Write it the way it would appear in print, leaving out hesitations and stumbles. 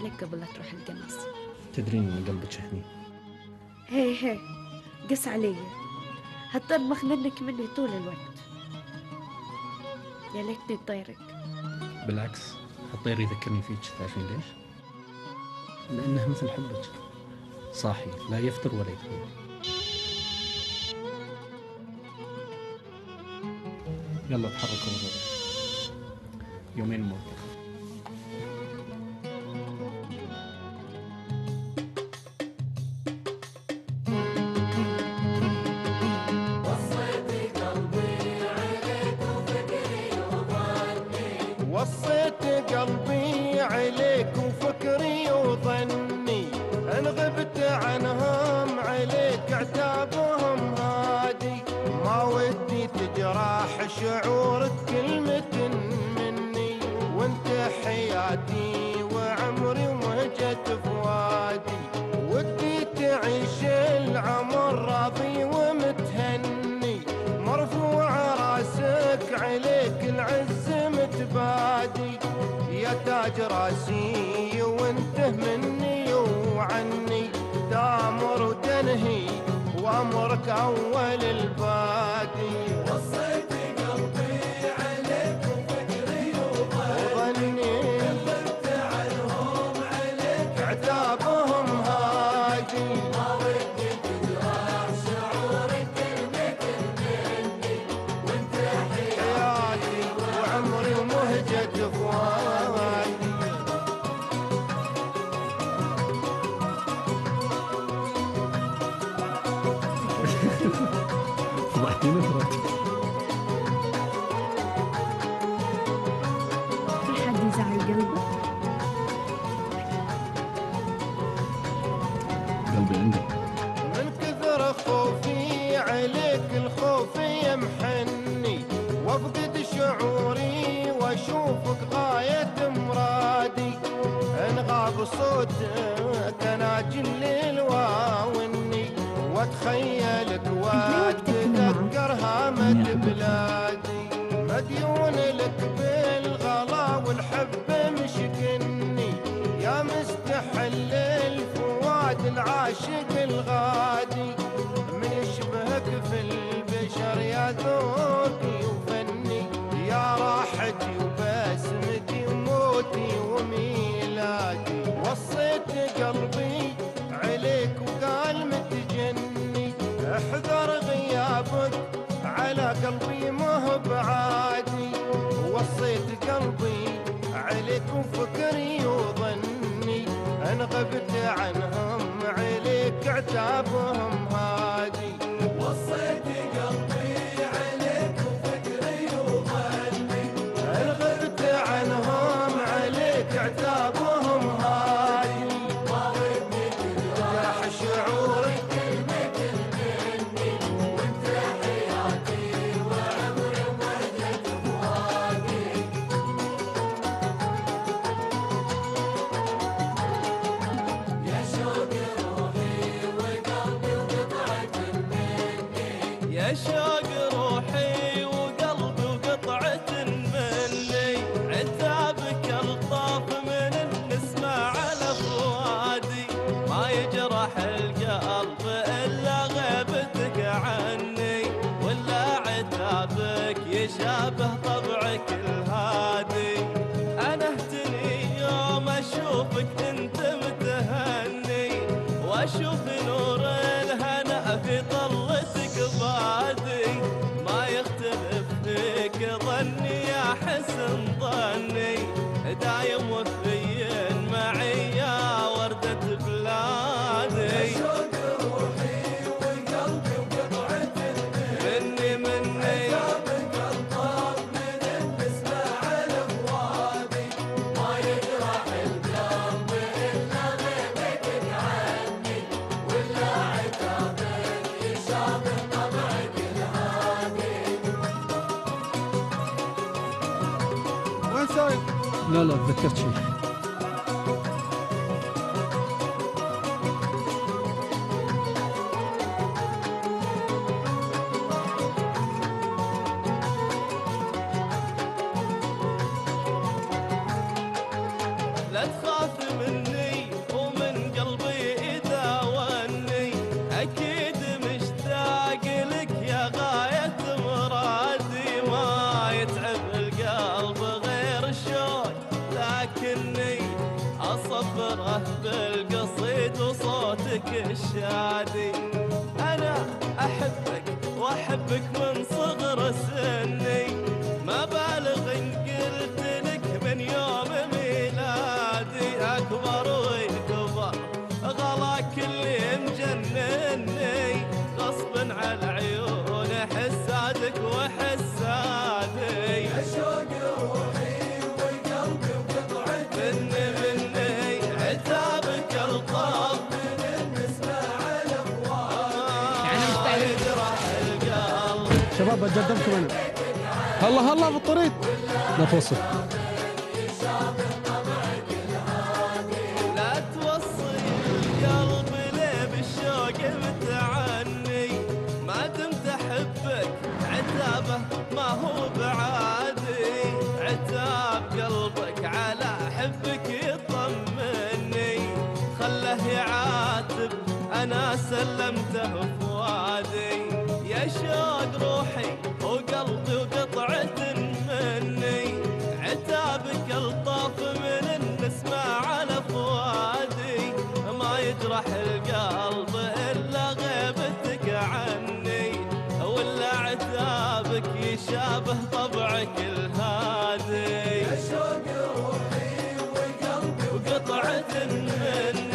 لك قبل لا تروح القمص. تدرين ان قلبك هني. هي قس علي، هتطبخ منك مني طول الوقت. يا ليتني طيرك. بالعكس، الطير يذكرني فيك. تعرفين ليش؟ لانه مثل حبك، صاحي لا يفتر ولا يتغير. يلا تحركوا ورا. يومين موقف. وصيت قلبي عليك وفكري وظني، ان غبت عنهم عليك عتابهم هادي. ما ودي تجرح شعورك كلمة مني، وانت حياتي وعمري ومهجة فؤادي. ودي تعيش العمر راضي ومتهني، مرفوع راسك عليك العز متبادي. يا تاج راسي وانته مني وعني، تامر وتنهي وامرك اول البادي. وصيت قلبي عليك وفكري وظني، كلمت عنهم عليك عتابهم هادي. ما ودي تجرح شعورك كلمة مني، وانت حياتي وعمري ومهجة فؤادي. فضحتينا ترى. في حد يزعل قلبك؟ قلبي عندك. من كثر خوفي عليك الخوف يمحني، وافقد شعوري واشوفك غاية مرادي. ان غاب صوتك اناجي الليل واوني، واتخيلك واتذكر هامة بلادي. مديون لك بالغلا والحب مشكني، يا مستحل الفؤاد العاشق الغادي. من يشبهك في البشر يا ذوقي وفني، يا راحتي وبسمتي وموتي وميلادي. وصيت قلبي عليك وقال متجني، احذر غيابك على قلبي مه بعادي. وصيت قلبي عليك وفكري وظني، ان غبت عنهم عليك عتابهم هادي. وصيت قلبي عليك وفكري وظني، ان غبت عنهم عليك عتابهم هادي. ما ودي تجرح شعورك كلمة مني، وانت حياتي وعمري ومهجة فؤادي. يا شوق روحي وقلبي وقطعة مني، يا شوق روحي وقلبي وقطعة مني. عتابك الطاف من النسمة على فؤادي، ما يجرح القلب إلا غيبتك عني، ولا عتابك يشابه طبعك الهادي. أنا اهتني يوم أشوفك أنت متهني، وأشوف نور الهنا في طلتك بادي. ما يختلف فيك ظني يا حسن ظني، دايم وفي معي يا وردة بلادي. شوق روحي وقلبي وقطعة مني عتابك الطاف من النسمة على فؤادي. ما يجرح القلب إلا غيبتك عني، ولا عتابك يشابه طبعك الهادي. وين سايق؟ لا تذكرت شيء. لا تخاف مني مصبره بالقصيد وصوتك الشادي. أنا أحبك وأحبك من صغر سني، ما بالغ إن قلت لك من يوم ميلادي. أكبر ويكبر غلاك اللي مجنني، غصب على عيون حسادك وحسادي. يا شوق روحي وقلبي وقطعتي مني عتابك القلب من نسمع الأفواه يجرح القلب. شباب بقدمكم انا. هلا هلا بالطريق لا توصل. لا توصي القلب ليه بالشوق متعني، ما دمت احبك عتابه ما هو بعادي. عتاب قلبك على حبك يطمني، خله يعاتب انا سلمته فؤادي. يا شوق روحي وقلبي وقطعة مني، عتابك الطاف من النسمة على فؤادي. ما يجرح القلب إلا غيبتك عني، ولا عتابك يشابه طبعك الهادي. يا شوق روحي وقلبي وقطعة مني